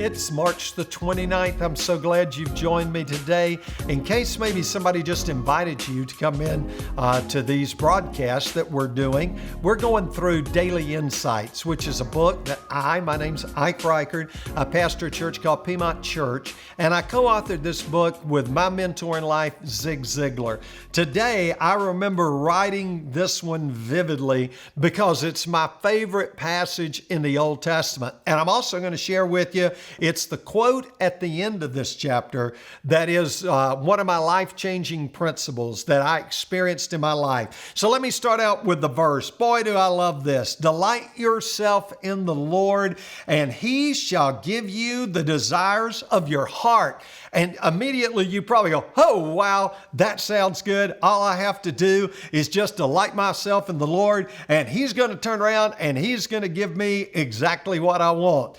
It's March the 29th. I'm so glad you've joined me today. In case maybe somebody just invited you to come in to these broadcasts that we're doing, we're going through Daily Insights, which is a book that my name's Ike Reighard. I pastor a church called Piedmont Church, and I co-authored this book with my mentor in life, Zig Ziglar. Today, I remember writing this one vividly because it's my favorite passage in the Old Testament. And I'm also going to share with you, it's the quote at the end of this chapter that is one of my life-changing principles that I experienced in my life. So let me start out with the verse. Boy, do I love this. Delight yourself in the Lord, and He shall give you the desires of your heart. And immediately you probably go, oh, wow, that sounds good. All I have to do is just delight myself in the Lord, and He's going to turn around and He's going to give me exactly what I want.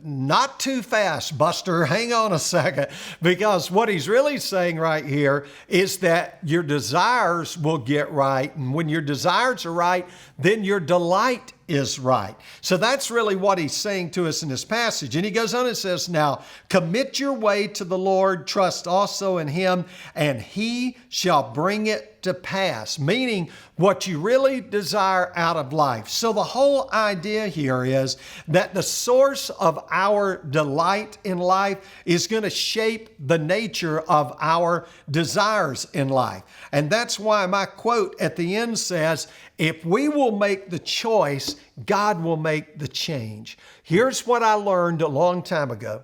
Not too fast, Buster. Hang on a second, because what he's really saying right here is that your desires will get right. And when your desires are right, then your delight is right. So that's really what he's saying to us in this passage. And he goes on and says, now commit your way to the Lord, trust also in Him, and He shall bring it to pass, meaning what you really desire out of life. So the whole idea here is that the source of our delight in life is going to shape the nature of our desires in life. And that's why my quote at the end says, if we will make the choice, God will make the change. Here's what I learned a long time ago.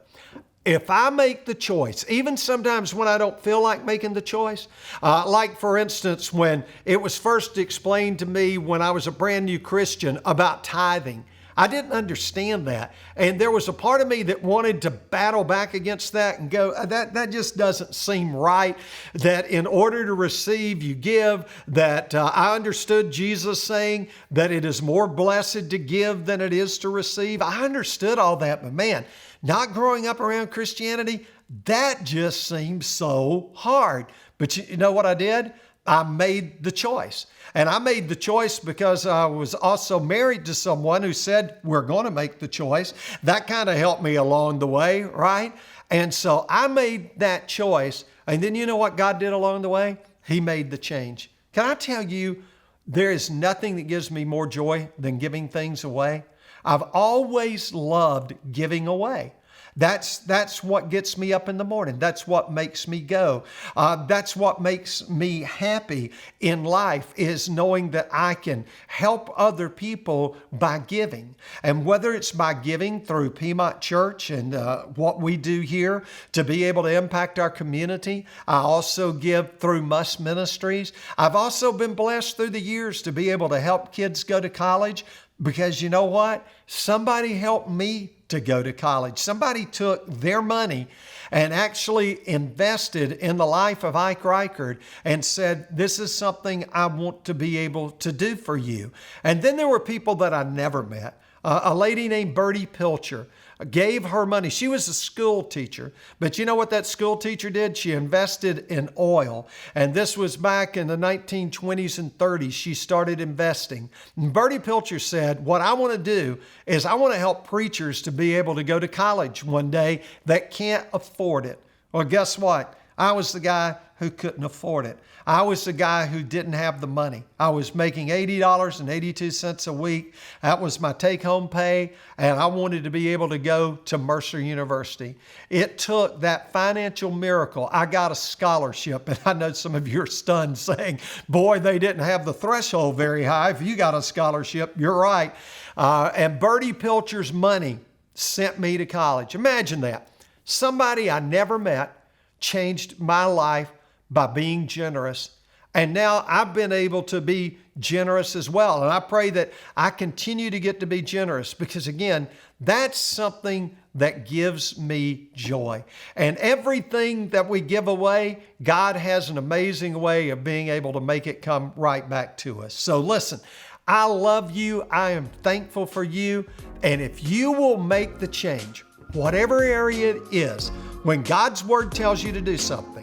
If I make the choice, even sometimes when I don't feel like making the choice, like for instance, when it was first explained to me when I was a brand new Christian about tithing, I didn't understand that. And there was a part of me that wanted to battle back against that and go, that just doesn't seem right, that in order to receive, you give, that I understood Jesus saying that it is more blessed to give than it is to receive. I understood all that, but man, not growing up around Christianity, that just seems so hard. But you know what I did? I made the choice. And I made the choice because I was also married to someone who said, we're going to make the choice. That kind of helped me along the way, right? And so I made that choice. And then you know what God did along the way? He made the change. Can I tell you, there is nothing that gives me more joy than giving things away. I've always loved giving away. That's what gets me up in the morning. That's what makes me go. That's what makes me happy in life, is knowing that I can help other people by giving. And whether it's by giving through Piedmont Church and what we do here to be able to impact our community, I also give through Must Ministries. I've also been blessed through the years to be able to help kids go to college. Because you know what? Somebody helped me to go to college. Somebody took their money and actually invested in the life of Ike Reighard and said, this is something I want to be able to do for you. And then there were people that I never met. A lady named Bertie Pilcher gave her money. She was a school teacher, but you know what that school teacher did? She invested in oil. And this was back in the 1920s and 30s. She started investing. And Bertie Pilcher said, what I want to do is I want to help preachers to be able to go to college one day that can't afford it. Well, guess what? I was the guy who couldn't afford it. I was the guy who didn't have the money. I was making $80.82 a week. That was my take-home pay, and I wanted to be able to go to Mercer University. It took that financial miracle. I got a scholarship, and I know some of you are stunned saying, boy, they didn't have the threshold very high. If you got a scholarship, you're right. And Bertie Pilcher's money sent me to college. Imagine that. Somebody I never met changed my life by being generous. And now I've been able to be generous as well. And I pray that I continue to get to be generous because, again, that's something that gives me joy. And everything that we give away, God has an amazing way of being able to make it come right back to us. So listen, I love you. I am thankful for you. And if you will make the change, whatever area it is, when God's Word tells you to do something,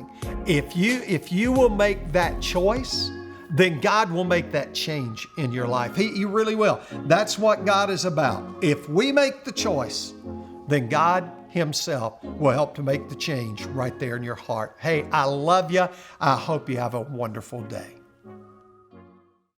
if you will make that choice, then God will make that change in your life. He really will. That's what God is about. If we make the choice, then God Himself will help to make the change right there in your heart. Hey, I love you. I hope you have a wonderful day.